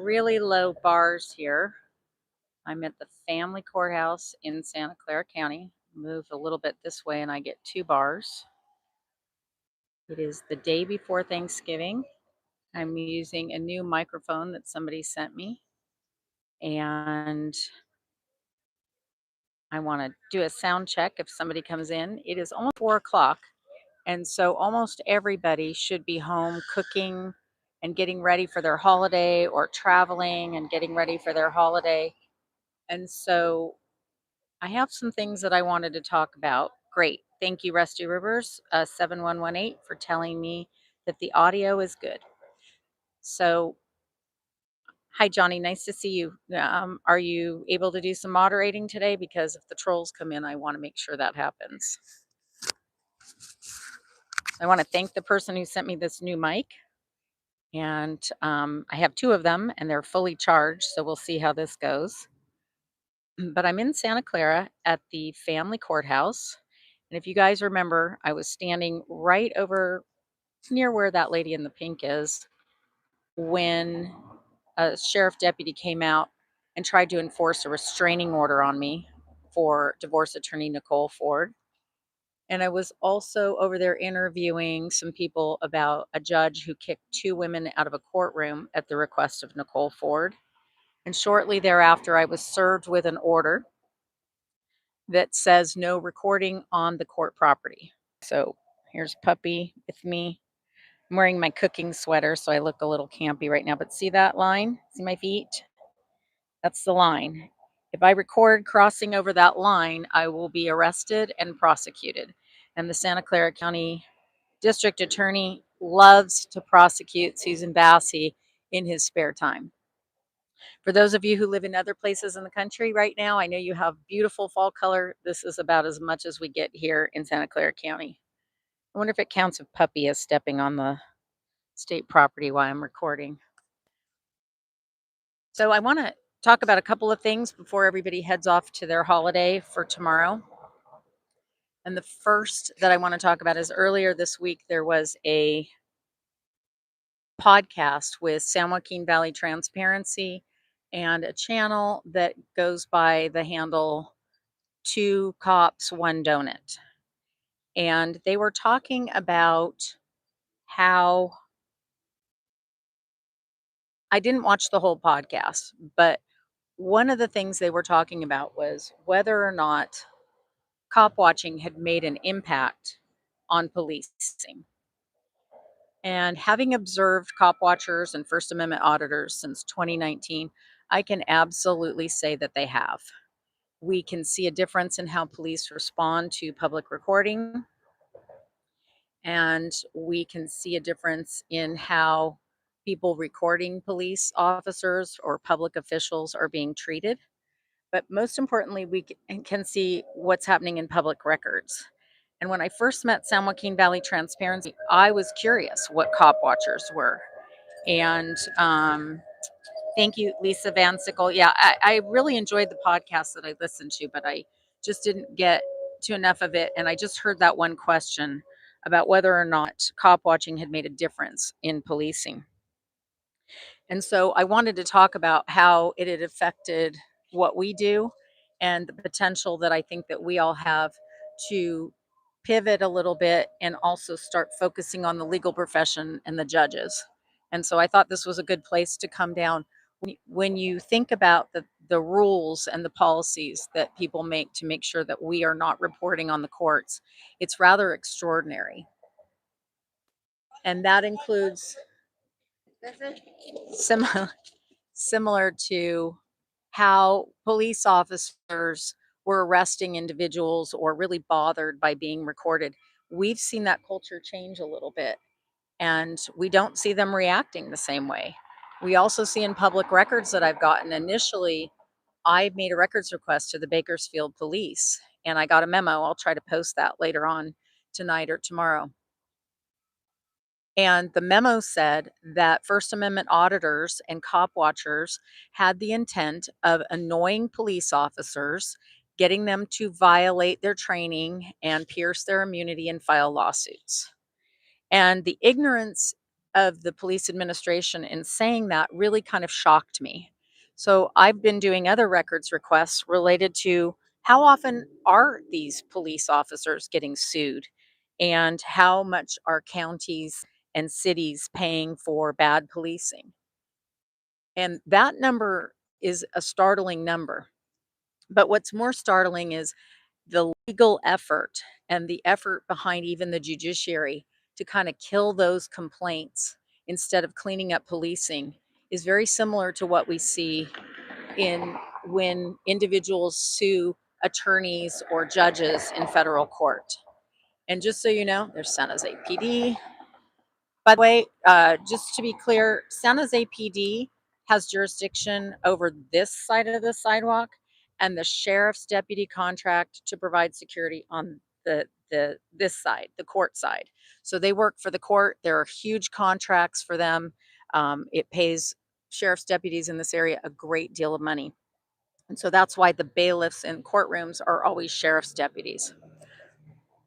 really low bars here. I'm at the family courthouse in Santa Clara County. Move a little bit this way and I get 2 bars. It is the day before Thanksgiving. I'm using a new microphone that somebody sent me, and I want to do a sound check if somebody comes in. It is almost 4 o'clock, and so almost everybody should be home cooking and getting ready for their holiday, or traveling and getting ready for their holiday. And so I have some things that I wanted to talk about. Great. Thank you, Rusty Rivers, 7118, for telling me that the audio is good. So, hi, Johnny. Nice to see you. Are you able to do some moderating today? Because if the trolls come in, I want to make sure that happens. I want to thank the person who sent me this new mic. And I have 2 of them, and they're fully charged. So we'll see how this goes. But I'm in Santa Clara at the family courthouse. And if you guys remember, I was standing right over near where that lady in the pink is when a sheriff deputy came out and tried to enforce a restraining order on me for divorce attorney Nicole Ford. And I was also over there interviewing some people about a judge who kicked 2 women out of a courtroom at the request of Nicole Ford. And shortly thereafter, I was served with an order that says no recording on the court property. So here's Puppy with me. I'm wearing my cooking sweater, so I look a little campy right now. But see that line? See my feet? That's the line. If I record crossing over that line, I will be arrested and prosecuted. And the Santa Clara County District Attorney loves to prosecute Susan Bassey in his spare time. For those of you who live in other places in the country right now, I know you have beautiful fall color. This is about as much as we get here in Santa Clara County. I wonder if it counts if Puppy is stepping on the state property while I'm recording. So I want to talk about a couple of things before everybody heads off to their holiday for tomorrow. And the first that I want to talk about is earlier this week, there was a podcast with San Joaquin Valley Transparency and a channel that goes by the handle 2 Cops, 1 Donut. And they were talking about how I didn't watch the whole podcast, but one of the things they were talking about was whether or not cop watching had made an impact on policing. And having observed cop watchers and First Amendment auditors since 2019, I can absolutely say that they have. We can see a difference in how police respond to public recording, and we can see a difference in how people recording police officers or public officials are being treated. But most importantly, we can see what's happening in public records. And when I first met San Joaquin Valley Transparency, I was curious what cop watchers were. And thank you, Lisa Van Sickle. Yeah, I really enjoyed the podcast that I listened to, but I just didn't get to enough of it. And I just heard that one question about whether or not cop watching had made a difference in policing. And so I wanted to talk about how it had affected what we do and the potential that I think that we all have to pivot a little bit and also start focusing on the legal profession and the judges. And so I thought this was a good place to come down. When you think about the rules and the policies that people make sure that we are not reporting on the courts, it's rather extraordinary. And that includes similar to how police officers were arresting individuals or really bothered by being recorded. We've seen that culture change a little bit, and we don't see them reacting the same way. We also see in public records that I've gotten initially, I made a records request to the Bakersfield police and I got a memo. I'll try to post that later on tonight or tomorrow. And the memo said that First Amendment auditors and cop watchers had the intent of annoying police officers, getting them to violate their training and pierce their immunity and file lawsuits. And the ignorance of the police administration in saying that really kind of shocked me. So I've been doing other records requests related to how often are these police officers getting sued and how much are counties and cities paying for bad policing. And that number is a startling number. But what's more startling is the legal effort and the effort behind even the judiciary to kind of kill those complaints instead of cleaning up policing is very similar to what we see in when individuals sue attorneys or judges in federal court. And just so you know, there's San Jose PD. By the way, just to be clear, San Jose PD has jurisdiction over this side of the sidewalk, and the sheriff's deputy contract to provide security on the this side, the court side. So they work for the court. There are huge contracts for them. It pays sheriff's deputies in this area a great deal of money, and so that's why the bailiffs in courtrooms are always sheriff's deputies.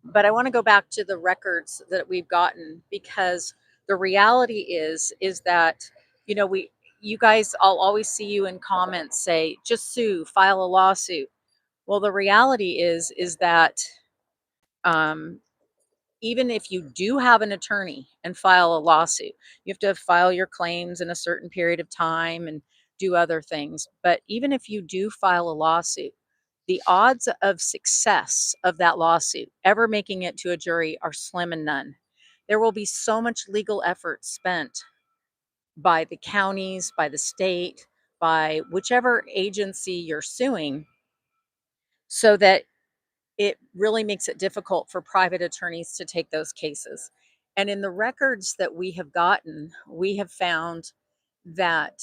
But I want to go back to the records that we've gotten because the reality is that we you guys, I'll always see you in comments say just sue, file a lawsuit. Well, the reality is that um, even if you do have an attorney and file a lawsuit, you have to file your claims in a certain period of time and do other things. But even if you do file a lawsuit, the odds of success of that lawsuit ever making it to a jury are slim and none. There will be so much legal effort spent by the counties, by the state, by whichever agency you're suing, so that it really makes it difficult for private attorneys to take those cases. And in the records that we have gotten, we have found that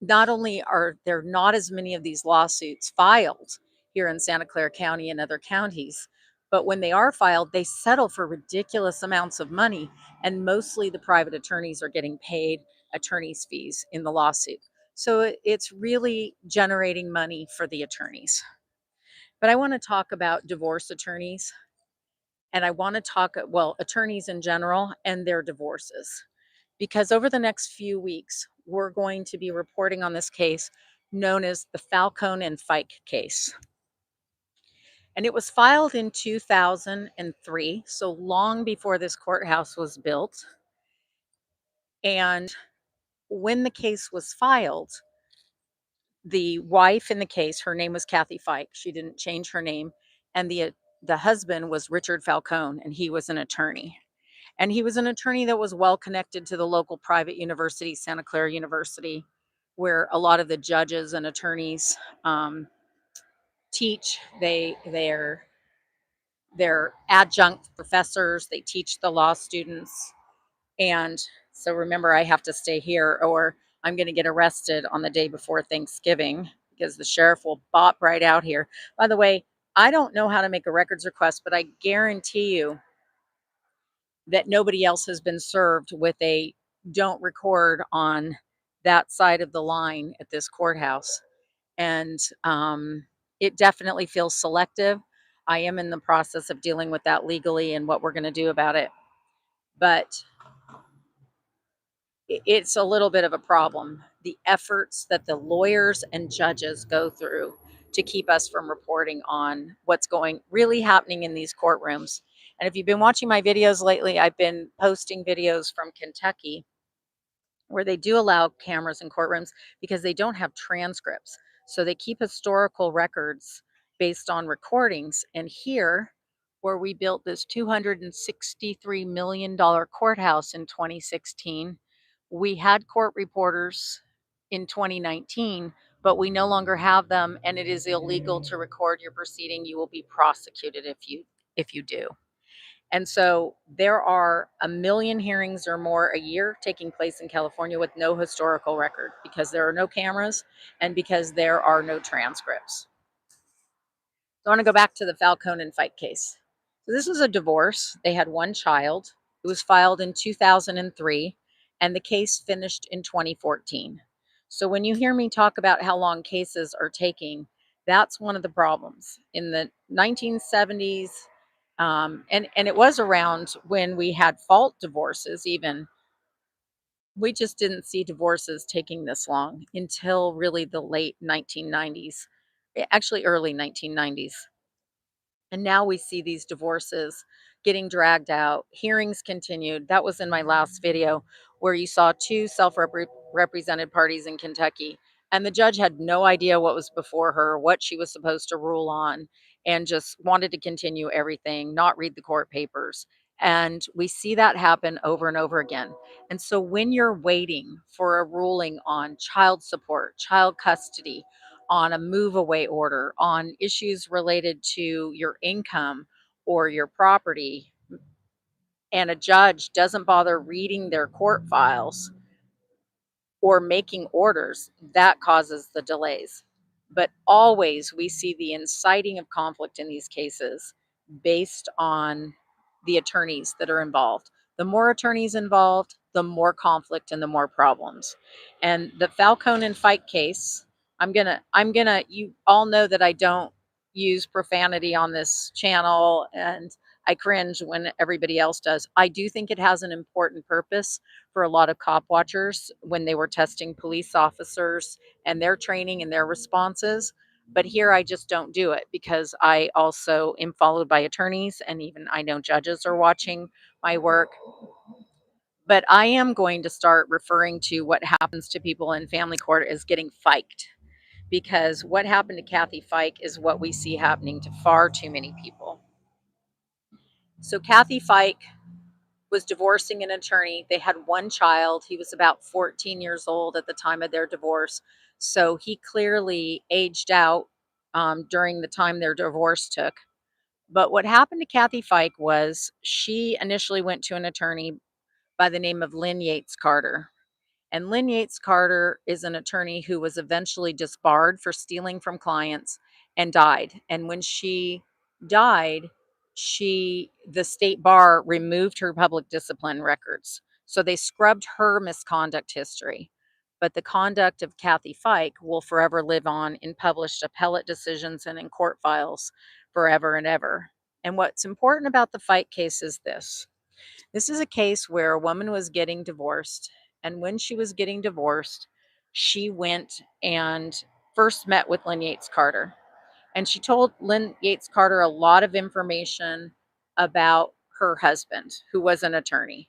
not only are there not as many of these lawsuits filed here in Santa Clara County and other counties, but when they are filed, they settle for ridiculous amounts of money. And mostly the private attorneys are getting paid attorney's fees in the lawsuit. So it's really generating money for the attorneys. But I want to talk about divorce attorneys, and I want to talk, well, attorneys in general and their divorces. Because over the next few weeks, we're going to be reporting on this case known as the Falcone and Fyke case. And it was filed in 2003, so long before this courthouse was built. And when the case was filed, the wife in the case, her name was Kathy Fyke. She didn't change her name. And the husband was Richard Falcone, and he was an attorney. And he was an attorney that was well connected to the local private university, Santa Clara University, where a lot of the judges and attorneys teach. They're adjunct professors. They teach the law students. And so remember, I have to stay here or I'm going to get arrested on the day before Thanksgiving because the sheriff will bop right out here. By the way, I don't know how to make a records request, but I guarantee you that nobody else has been served with a don't record on that side of the line at this courthouse. And it definitely feels selective. I am in the process of dealing with that legally and what we're going to do about it. But it's a little bit of a problem. The efforts that the lawyers and judges go through to keep us from reporting on what's going really happening in these courtrooms. And if you've been watching my videos lately, I've been posting videos from Kentucky where they do allow cameras in courtrooms because they don't have transcripts. So they keep historical records based on recordings. And here, where we built this $263 million courthouse in 2016, we had court reporters in 2019, but we no longer have them, and it is illegal to record your proceeding. You will be prosecuted if you do. And so there are a million hearings or more a year taking place in California with no historical record because there are no cameras and because there are no transcripts. So I want to go back to the Falcone and Fyke case. So this was a divorce. They had one child. It was filed in 2003, and the case finished in 2014. So when you hear me talk about how long cases are taking, that's one of the problems. In the 1970s, and it was around when we had fault divorces even. We just didn't see divorces taking this long until really the late 1990s, actually early 1990s. And now we see these divorces getting dragged out, hearings continued. That was in my last video where you saw two represented parties in Kentucky. And the judge had no idea what was before her, what she was supposed to rule on, and just wanted to continue everything, not read the court papers. And we see that happen over and over again. And so when you're waiting for a ruling on child support, child custody, on a move away order, on issues related to your income or your property, and a judge doesn't bother reading their court files or making orders, that causes the delays. But always we see the inciting of conflict in these cases based on the attorneys that are involved. The more attorneys involved, the more conflict and the more problems. And the Falcone and Fyke case, you all know that I don't use profanity on this channel, and I cringe when everybody else does. I do think it has an important purpose for a lot of cop watchers when they were testing police officers and their training and their responses. But here I just don't do it because I also am followed by attorneys, and even I know judges are watching my work. But I am going to start referring to what happens to people in family court as getting fiked, because what happened to Kathy Fyke is what we see happening to far too many people. So Kathy Fyke was divorcing an attorney. They had one child. He was about 14 years old at the time of their divorce. So he clearly aged out during the time their divorce took. But what happened to Kathy Fyke was she initially went to an attorney by the name of Lynn Yates Carter. And Lynn Yates Carter is an attorney who was eventually disbarred for stealing from clients and died. And when she died, the state bar removed her public discipline records. So they scrubbed her misconduct history. But the conduct of Kathy Fyke will forever live on in published appellate decisions and in court files forever and ever. And what's important about the Fyke case is this. This is a case where a woman was getting divorced, and when she was getting divorced, she went and first met with Lynn Yates Carter. And she told Lynn Yates Carter a lot of information about her husband, who was an attorney.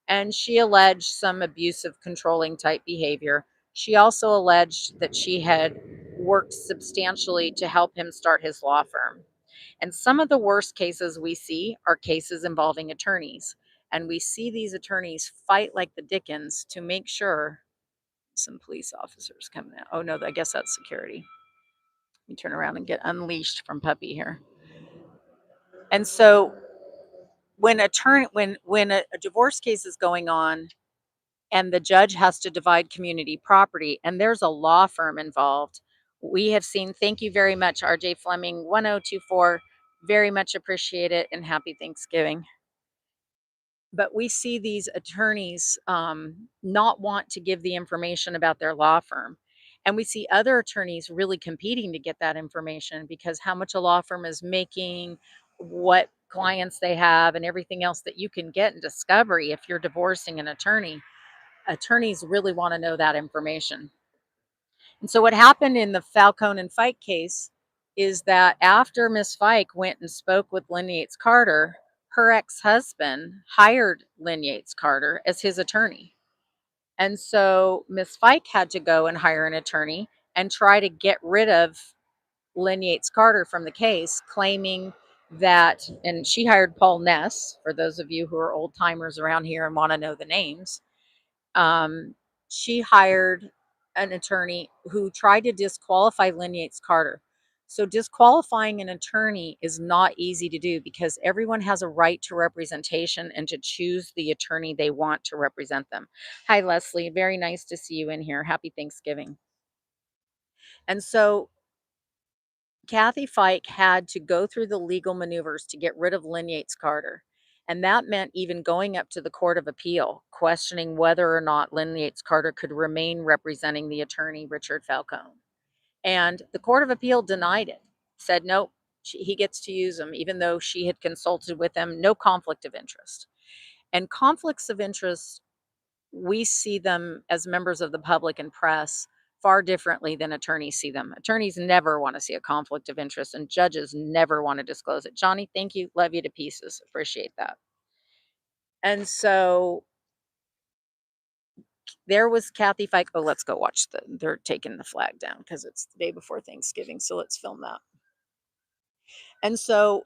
And she alleged some abusive, controlling type behavior. She also alleged that she had worked substantially to help him start his law firm. And some of the worst cases we see are cases involving attorneys. And we see these attorneys fight like the Dickens to make sure some police officers coming out. Oh no, I guess that's security. Let me turn around and get unleashed from puppy here. And so when a divorce case is going on and the judge has to divide community property and there's a law firm involved, we have seen, thank you very much, RJ Fleming 1024, very much appreciate it, and happy Thanksgiving. But we see these attorneys not want to give the information about their law firm. And we see other attorneys really competing to get that information because how much a law firm is making, what clients they have, and everything else that you can get in discovery if you're divorcing an attorney. Attorneys really want to know that information. And so what happened in the Falcone and Fyke case is that after Miss Fyke went and spoke with Lynn Yates Carter, her ex-husband hired Lynn Yates Carter as his attorney. And so Miss Fyke had to go and hire an attorney and try to get rid of Lynn Yates Carter from the case, claiming that, and she hired Paul Ness, for those of you who are old timers around here and want to know the names. She hired an attorney who tried to disqualify Lynn Yates Carter. So disqualifying an attorney is not easy to do because everyone has a right to representation and to choose the attorney they want to represent them. Hi, Leslie. Very nice to see you in here. Happy Thanksgiving. And so Kathy Fyke had to go through the legal maneuvers to get rid of Lynn Yates Carter. And that meant even going up to the Court of Appeal, questioning whether or not Lynn Yates Carter could remain representing the attorney, Richard Falcone. And the Court of Appeal denied it, said, nope, he gets to use them, even though she had consulted with him, no conflict of interest. And conflicts of interest we see them as members of the public and press far differently than attorneys see them. Attorneys never want to see a conflict of interest, and judges never want to disclose it. Johnny, thank you. Love you to pieces. Appreciate that. And so there was Kathy Fyke. Oh, let's go watch they're taking the flag down because it's the day before Thanksgiving. So let's film that. And so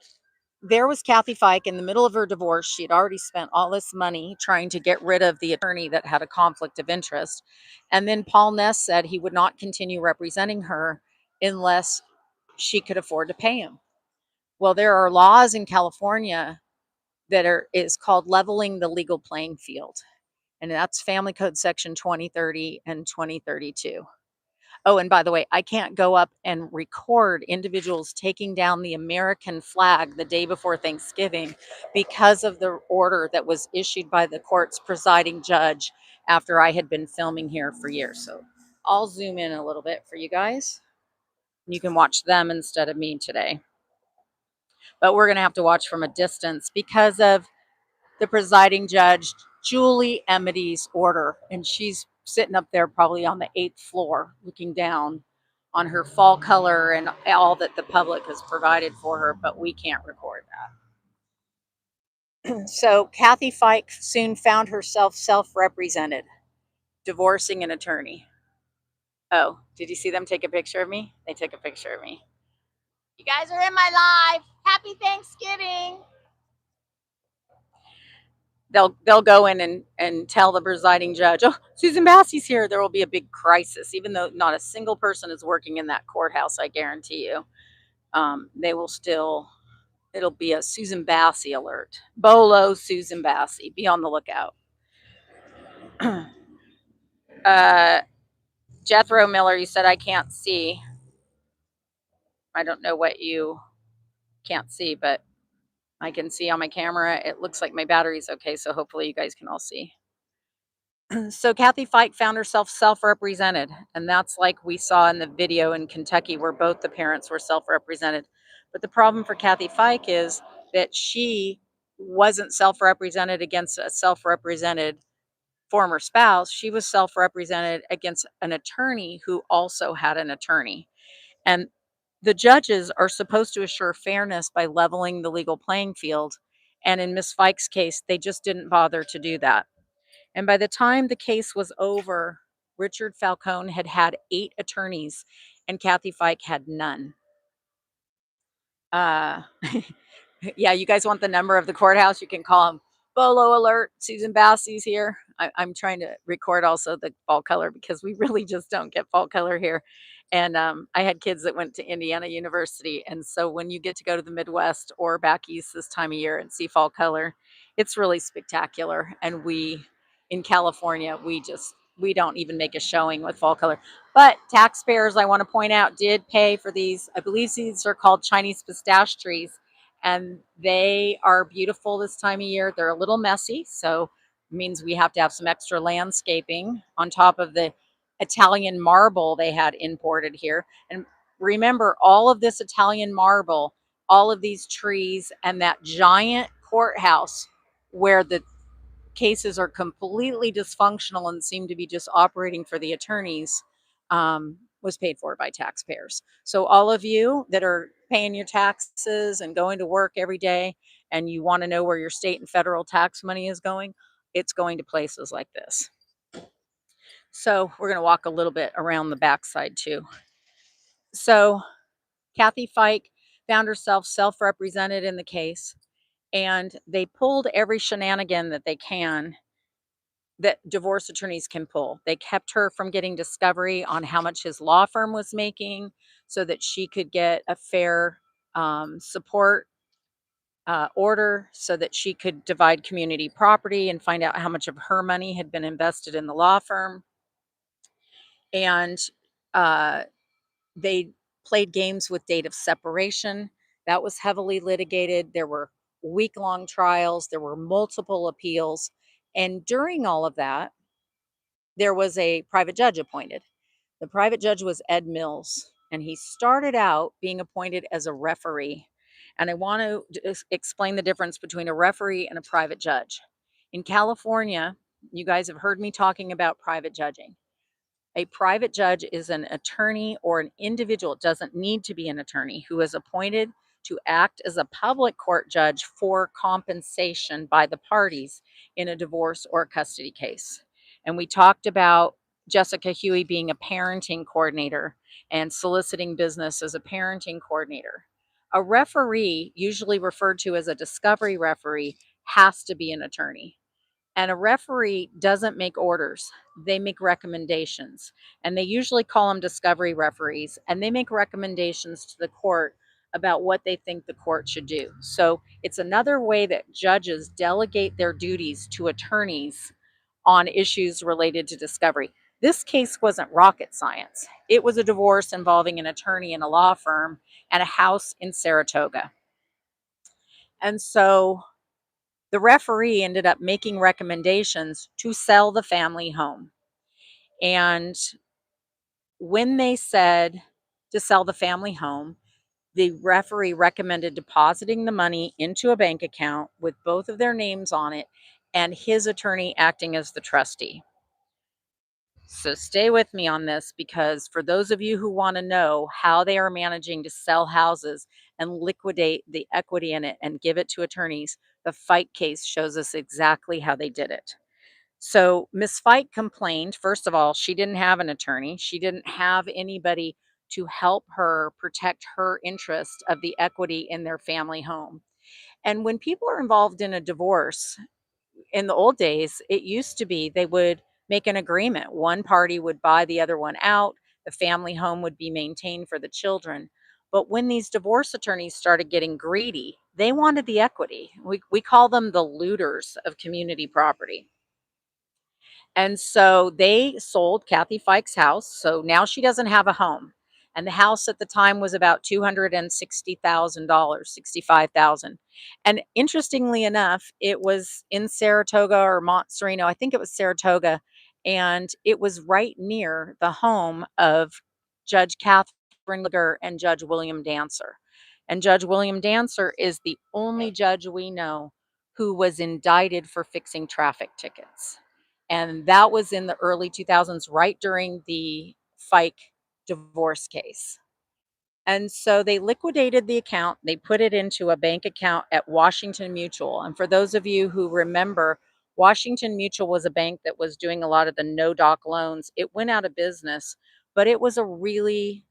there was Kathy Fyke in the middle of her divorce. She had already spent all this money trying to get rid of the attorney that had a conflict of interest. And then Paul Ness said he would not continue representing her unless she could afford to pay him. Well, there are laws in California that is called leveling the legal playing field. And that's Family Code Section 2030 and 2032. Oh, and by the way, I can't go up and record individuals taking down the American flag the day before Thanksgiving because of the order that was issued by the court's presiding judge after I had been filming here for years. So I'll zoom in a little bit for you guys. You can watch them instead of me today. But we're going to have to watch from a distance because of the presiding judge, Julie Emity's order. And she's sitting up there probably on the 8th floor looking down on her fall color and all that the public has provided for her, but we can't record that. So Kathy Fyke soon found herself self-represented, divorcing an attorney. Oh, did you see them take a picture of me? They took a picture of me. You guys are in my live. Happy Thanksgiving. They'll go in and tell the presiding judge, oh, Susan Bassey's here. There will be a big crisis, even though not a single person is working in that courthouse. I guarantee you, they will still. It'll be a Susan Bassey alert. Bolo Susan Bassey. Be on the lookout. Jethro Miller, you said I can't see. I don't know what you can't see, but I can see on my camera. It looks like my battery's okay, so hopefully you guys can all see. So Kathy Fyke found herself self-represented, and that's like we saw in the video in Kentucky where both the parents were self-represented. But the problem for Kathy Fyke is that she wasn't self-represented against a self-represented former spouse. She was self-represented against an attorney who also had an attorney. And the judges are supposed to assure fairness by leveling the legal playing field. And in Miss Fyke's case, they just didn't bother to do that. And by the time the case was over, Richard Falcone had had 8 attorneys and Kathy Fyke had none. Uh, yeah, you guys want the number of the courthouse? You can call them. Bolo alert, Susan Bassey's here. I'm trying to record also the fall color because we really just don't get fall color here. And I had kids that went to Indiana University. And so when you get to go to the Midwest or back east this time of year and see fall color, it's really spectacular. And in California, we don't even make a showing with fall color. But taxpayers, I want to point out, did pay for these. I believe these are called Chinese pistache trees, and they are beautiful this time of year. They're a little messy, so it means we have to have some extra landscaping on top of the Italian marble they had imported here. And remember, all of this Italian marble, all of these trees, and that giant courthouse where the cases are completely dysfunctional and seem to be just operating for the attorneys, was paid for by taxpayers. So all of you that are paying your taxes and going to work every day and you want to know where your state and federal tax money is going, it's going to places like this. So we're going to walk a little bit around the backside too. So Kathy Fyke found herself self-represented in the case, and they pulled every shenanigan that they can that divorce attorneys can pull. They kept her from getting discovery on how much his law firm was making so that she could get a fair support order so that she could divide community property and find out how much of her money had been invested in the law firm. And they played games with date of separation. That was heavily litigated. There were week-long trials. There were multiple appeals. And during all of that, there was a private judge appointed. The private judge was Ed Mills, and he started out being appointed as a referee. And I want to explain the difference between a referee and a private judge. In California, You guys have heard me talking about private judging. A private judge is an attorney or an individual, it doesn't need to be an attorney, who is appointed to act as a public court judge for compensation by the parties in a divorce or custody case. And we talked about Jessica Huey being a parenting coordinator and soliciting business as a parenting coordinator. A referee, usually referred to as a discovery referee, has to be an attorney. And a referee doesn't make orders, they make recommendations. And they usually call them discovery referees, and they make recommendations to the court about what they think the court should do. So it's another way that judges delegate their duties to attorneys on issues related to discovery. This case wasn't rocket science. It was a divorce involving an attorney in a law firm and a house in Saratoga. And so the referee ended up making recommendations to sell the family home. And when they said to sell the family home, the referee recommended depositing the money into a bank account with both of their names on it and his attorney acting as the trustee. So stay with me on this, because for those of you who want to know how they are managing to sell houses and liquidate the equity in it and give it to attorneys, the Fyke case shows us exactly how they did it. So Miss Fyke complained. First of all, she didn't have an attorney. She didn't have anybody to help her protect her interest of the equity in their family home. And when people are involved in a divorce, in the old days, it used to be they would make an agreement. One party would buy the other one out. The family home would be maintained for the children. But when these divorce attorneys started getting greedy, they wanted the equity. We call them the looters of community property. And so they sold Kathy Fyke's house. So now she doesn't have a home. And the house at the time was about $260,000, 65,000. And interestingly enough, it was in Saratoga or Mont Sereno. I think it was Saratoga. And it was right near the home of Judge Catherine Liger and Judge William Dancer. And Judge William Dancer is the only judge we know who was indicted for fixing traffic tickets. And that was in the early 2000s, right during the Fyke divorce case. And so they liquidated the account. They put it into a bank account at Washington Mutual. And for those of you who remember, Washington Mutual was a bank that was doing a lot of the no doc loans. It went out of business, but it was a really,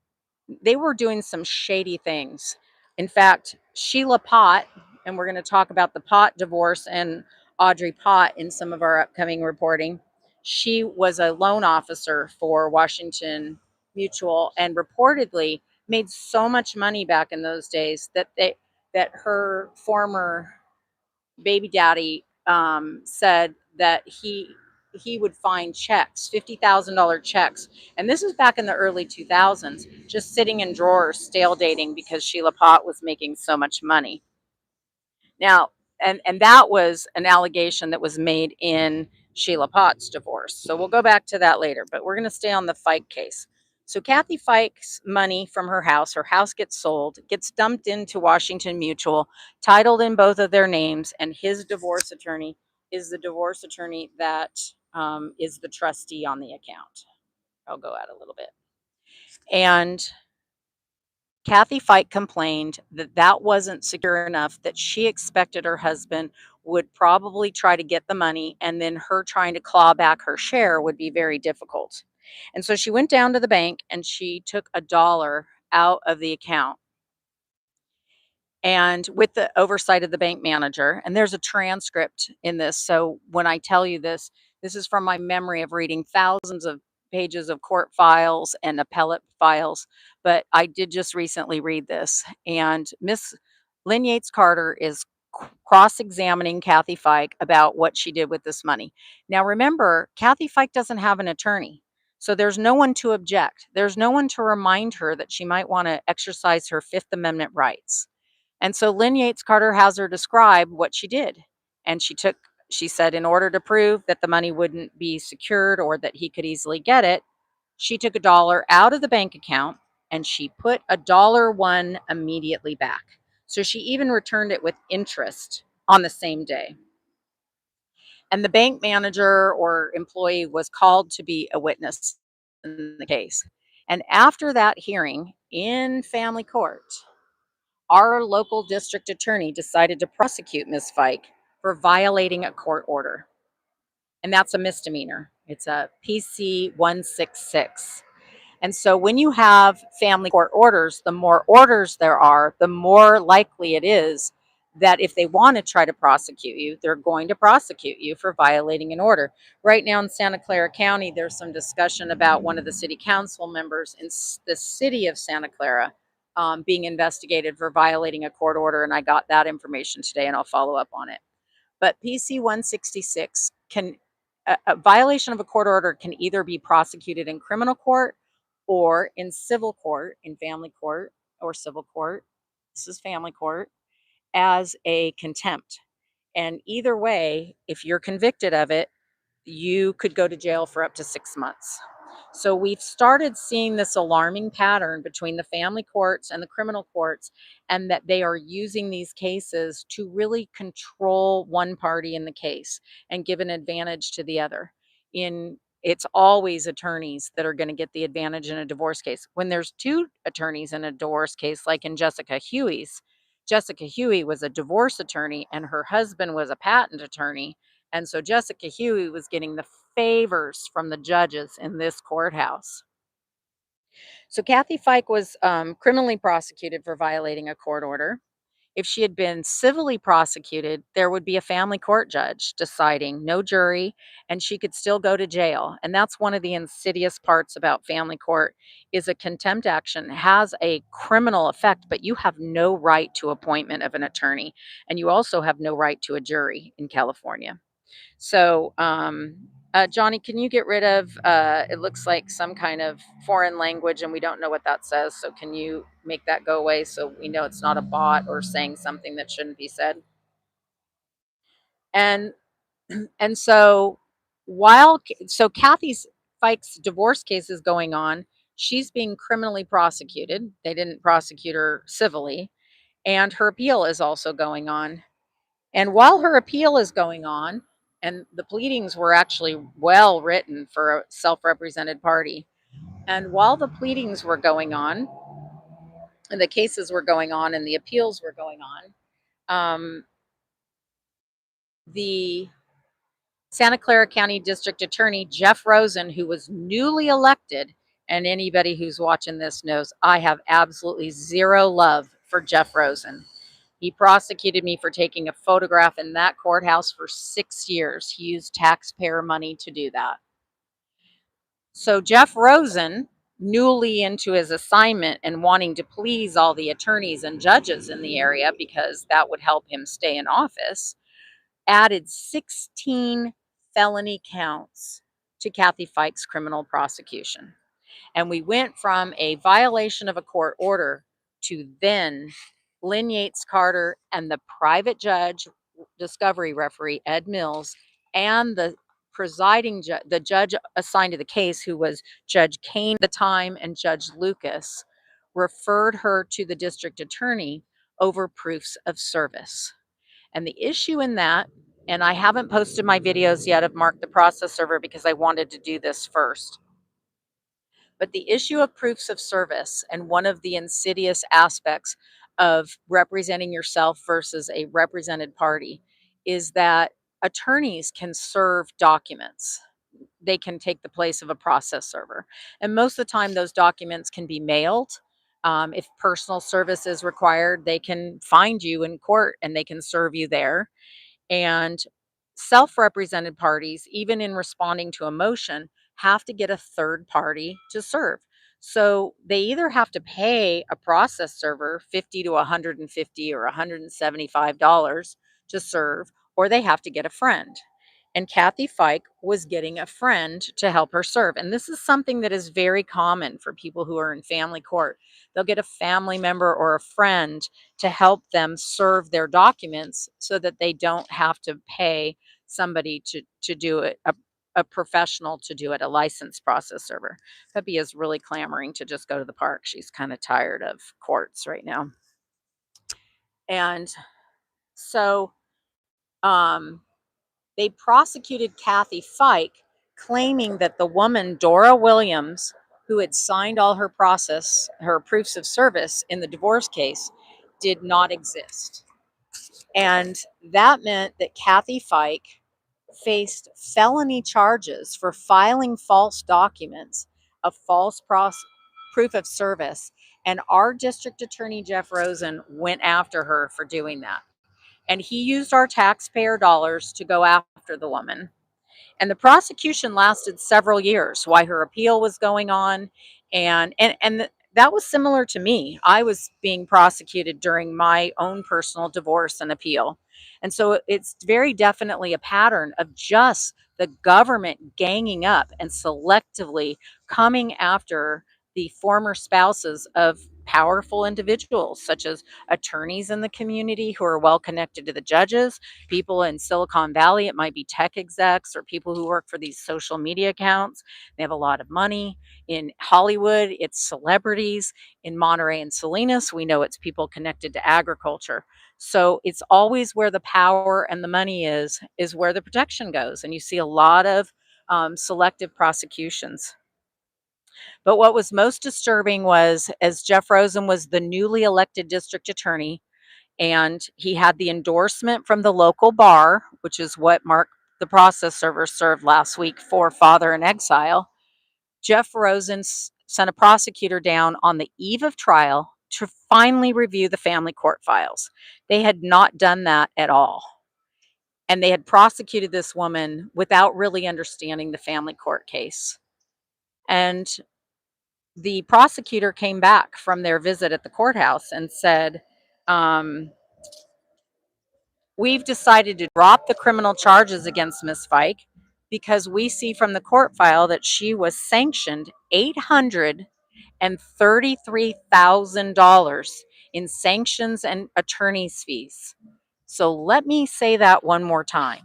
they were doing some shady things. In fact, Sheila Pott, and we're going to talk about the Pott divorce and Audrey Pott in some of our upcoming reporting. She was a loan officer for Washington Mutual and reportedly made so much money back in those days that her former baby daddy said that he would find checks, $50,000 checks. And this is back in the early 2000s, just sitting in drawers, stale dating because Sheila Pott was making so much money. Now, and that was an allegation that was made in Sheila Pott's divorce. So we'll go back to that later, but we're going to stay on the Fyke case. So Kathy Fyke's money from her house gets sold, gets dumped into Washington Mutual, titled in both of their names, and his divorce attorney is the divorce attorney that is the trustee on the account. I'll go out a little bit. And Kathy Fyke complained that that wasn't secure enough, that she expected her husband would probably try to get the money, and then her trying to claw back her share would be very difficult. And so she went down to the bank and she took $1 out of the account, and with the oversight of the bank manager. And there's a transcript in this. So when I tell you this, this is from my memory of reading thousands of pages of court files and appellate files. But I did just recently read this. And Miss Lynn Yates Carter is cross-examining Kathy Fyke about what she did with this money. Now remember, Kathy Fyke doesn't have an attorney. So there's no one to object. There's no one to remind her that she might want to exercise her Fifth Amendment rights. And so Lynn Yates Carter has her describe what she did. And she said, in order to prove that the money wouldn't be secured or that he could easily get it, she took $1 out of the bank account and she put $1 immediately back. So she even returned it with interest on the same day. And the bank manager or employee was called to be a witness in the case. And after that hearing in family court, our local district attorney decided to prosecute Ms. Fyke for violating a court order. And that's a misdemeanor. It's a PC 166. And so when you have family court orders, the more orders there are, the more likely it is that if they want to try to prosecute you, they're going to prosecute you for violating an order. Right now in Santa Clara County, there's some discussion about one of the city council members in the city of Santa Clara being investigated for violating a court order. And I got that information today and I'll follow up on it. But PC 166 can, a violation of a court order can either be prosecuted in criminal court or in civil court, in family court or civil court. This is family court as a contempt. And either way, if you're convicted of it, you could go to jail for up to 6 months. So we've started seeing this alarming pattern between the family courts and the criminal courts, and that they are using these cases to really control one party in the case and give an advantage to the other. It's always attorneys that are going to get the advantage in a divorce case. When there's two attorneys in a divorce case, like in Jessica Huey was a divorce attorney and her husband was a patent attorney. And so Jessica Huey was getting the favors from the judges in this courthouse. So Kathy Fyke was criminally prosecuted for violating a court order. If she had been civilly prosecuted, there would be a family court judge deciding, no jury, and she could still go to jail. And that's one of the insidious parts about family court is a contempt action has a criminal effect, but you have no right to appointment of an attorney. And you also have no right to a jury in California. So, Johnny, can you get rid of, it looks like some kind of foreign language and we don't know what that says. So can you make that go away so we know it's not a bot or saying something that shouldn't be said? And, and so so Kathy's Fyke's divorce case is going on. She's being criminally prosecuted. They didn't prosecute her civilly. And her appeal is also going on. And while her appeal is going on, and the pleadings were actually well written for a self-represented party, and while the pleadings were going on, and the cases were going on, and the appeals were going on, the Santa Clara County District Attorney, Jeff Rosen, who was newly elected, and anybody who's watching this knows I have absolutely zero love for Jeff Rosen. He prosecuted me for taking a photograph in that courthouse for 6 years. He used taxpayer money to do that. So Jeff Rosen, newly into his assignment and wanting to please all the attorneys and judges in the area because that would help him stay in office, added 16 felony counts to Kathy Fyke's criminal prosecution. And we went from a violation of a court order to then Lynn Yates Carter and the private judge, discovery referee, Ed Mills, and the presiding judge, the judge assigned to the case, who was Judge Kane at the time and Judge Lucas, referred her to the district attorney over proofs of service. And the issue in that, and I haven't posted my videos yet of Mark the Process Server because I wanted to do this first. But the issue of proofs of service, and one of the insidious aspects of representing yourself versus a represented party, is that attorneys can serve documents. They can take the place of a process server. And most of the time, those documents can be mailed. If personal service is required, they can find you in court and they can serve you there. And self-represented parties, even in responding to a motion, have to get a third party to serve. So they either have to pay a process server 50 to 150 or $175 to serve, or they have to get a friend. And Kathy Fyke was getting a friend to help her serve. And this is something that is very common for people who are in family court. They'll get a family member or a friend to help them serve their documents so that they don't have to pay somebody to do it, a professional to do it, a licensed process server. Peppy is really clamoring to just go to the park. She's kind of tired of courts right now. And so, um, They prosecuted Kathy Fyke, claiming that the woman, Dora Williams, who had signed all her proofs of service in the divorce case, did not exist. And that meant that Kathy Fyke faced felony charges for filing false documents of proof of service. And our district attorney, Jeff Rosen, went after her for doing that. And he used our taxpayer dollars to go after the woman. And the prosecution lasted several years while her appeal was going on. That was similar to me. I was being prosecuted during my own personal divorce and appeal. And so it's very definitely a pattern of just the government ganging up and selectively coming after the former spouses of powerful individuals, such as attorneys in the community who are well connected to the judges, people in Silicon Valley. It might be tech execs or people who work for these social media accounts. They have a lot of money. In Hollywood, it's celebrities. In Monterey and Salinas, we know it's people connected to agriculture. So it's always where the power and the money is where the protection goes. And you see a lot of selective prosecutions. But what was most disturbing was, as Jeff Rosen was the newly elected district attorney, and he had the endorsement from the local bar, which is what Mark, the process server, served last week for Father in Exile. Jeff Rosen sent a prosecutor down on the eve of trial to finally review the family court files. They had not done that at all. And they had prosecuted this woman without really understanding the family court case. And the prosecutor came back from their visit at the courthouse and said, we've decided to drop the criminal charges against Ms. Fyke because we see from the court file that she was sanctioned $833,000 in sanctions and attorney's fees. So let me say that one more time.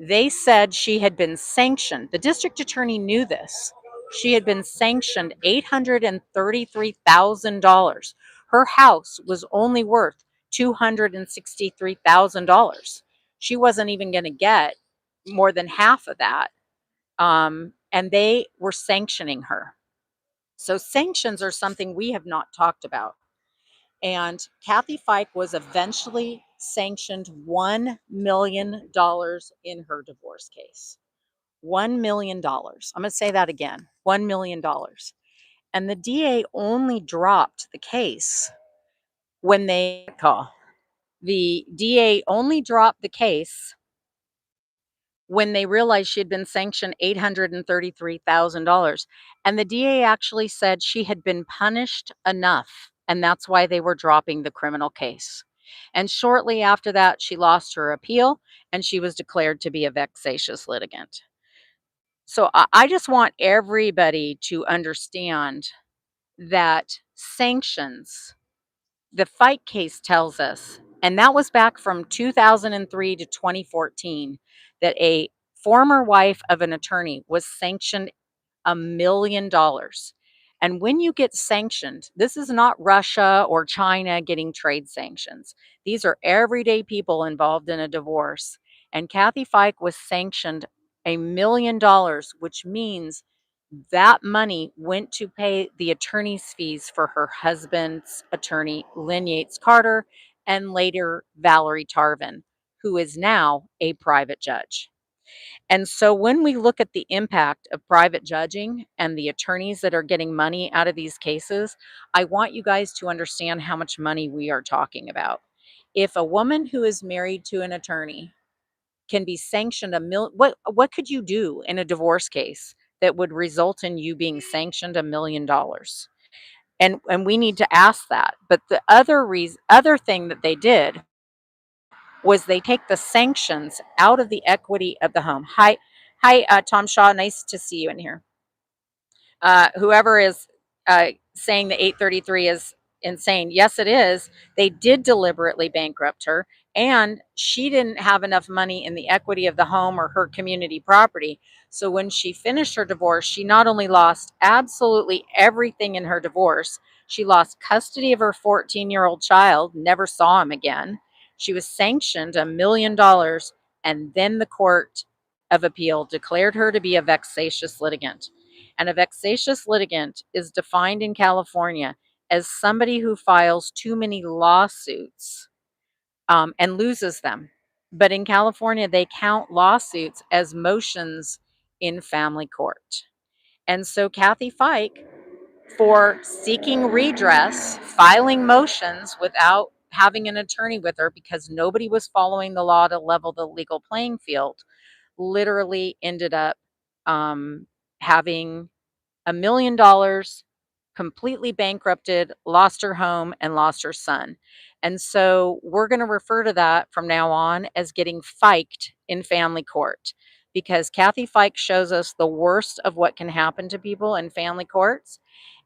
They said she had been sanctioned. The district attorney knew this. She had been sanctioned $833,000. Her house was only worth $263,000. She wasn't even going to get more than half of that. And they were sanctioning her. So sanctions are something we have not talked about. And Kathy Fyke was eventually sanctioned $1 million in her divorce case. $1 million. I'm going to say that again. $1 million. And the DA only dropped the case when they call. The DA only dropped the case when they realized she had been sanctioned $833,000. And the DA actually said she had been punished enough, and that's why they were dropping the criminal case. And shortly after that, she lost her appeal and she was declared to be a vexatious litigant. So I just want everybody to understand that sanctions, the Fyke case tells us, and that was back from 2003 to 2014, that a former wife of an attorney was sanctioned $1 million. And when you get sanctioned, this is not Russia or China getting trade sanctions. These are everyday people involved in a divorce. And Kathy Fyke was sanctioned $1 million, which means that money went to pay the attorney's fees for her husband's attorney, Lynn Yates Carter, and later Valerie Tarvin, who is now a private judge. And so when we look at the impact of private judging and the attorneys that are getting money out of these cases, I want you guys to understand how much money we are talking about. If a woman who is married to an attorney can be sanctioned what could you do in a divorce case that would result in you being sanctioned $1 million? And we need to ask that. But the other thing that they did was they take the sanctions out of the equity of the home. Hi, Tom Shaw. Nice to see you in here. Whoever is saying the 833 is insane. Yes, it is. They did deliberately bankrupt her, and she didn't have enough money in the equity of the home or her community property. So when she finished her divorce, she not only lost absolutely everything in her divorce, she lost custody of her 14-year-old child, never saw him again. She was sanctioned $1 million And then the Court of Appeal declared her to be a vexatious litigant. And a vexatious litigant is defined in California as somebody who files too many lawsuits and loses them. But in California, they count lawsuits as motions in family court. And so Kathy Fyke, for seeking redress, filing motions without having an attorney with her because nobody was following the law to level the legal playing field, literally ended up having $1 million, completely bankrupted, lost her home, and lost her son. And so we're going to refer to that from now on as getting fiked in family court, because Kathy Fyke shows us the worst of what can happen to people in family courts.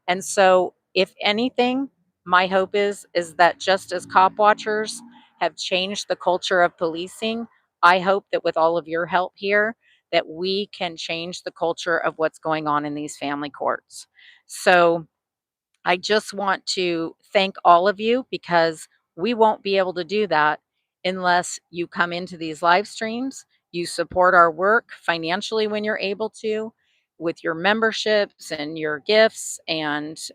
And so, if anything, my hope is that just as cop watchers have changed the culture of policing, I hope that with all of your help here, that we can change the culture of what's going on in these family courts. So, I just want to thank all of you, because we won't be able to do that unless you come into these live streams, you support our work financially when you're able to, with your memberships and your gifts and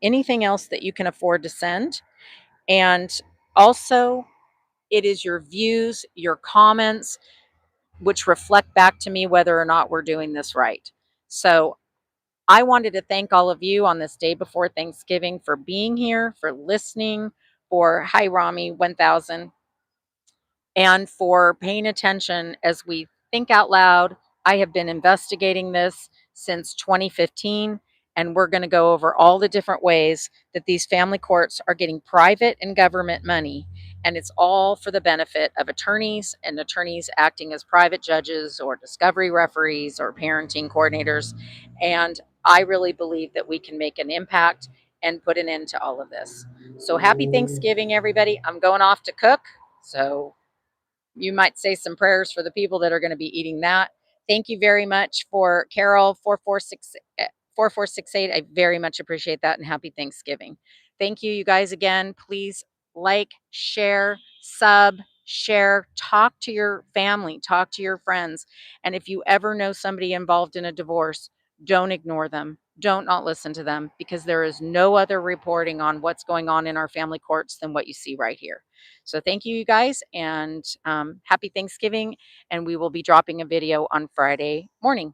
anything else that you can afford to send. And also, it is your views, your comments, which reflect back to me whether or not we're doing this right. So I wanted to thank all of you on this day before Thanksgiving for being here, for listening, for hi Rami 1000, and for paying attention as we think out loud. I have been investigating this since 2015, and we're going to go over all the different ways that these family courts are getting private and government money, and it's all for the benefit of attorneys and attorneys acting as private judges or discovery referees or parenting coordinators. And I really believe that we can make an impact and put an end to all of this. So happy Thanksgiving, everybody. I'm going off to cook. So you might say some prayers for the people that are going to be eating that. Thank you very much for Carol 4468. I very much appreciate that, and happy Thanksgiving. Thank you, you guys, again. Please like, share, share, talk to your family, talk to your friends. And if you ever know somebody involved in a divorce, don't ignore them. Don't not listen to them, because there is no other reporting on what's going on in our family courts than what you see right here. So thank you, you guys, and happy Thanksgiving. And we will be dropping a video on Friday morning.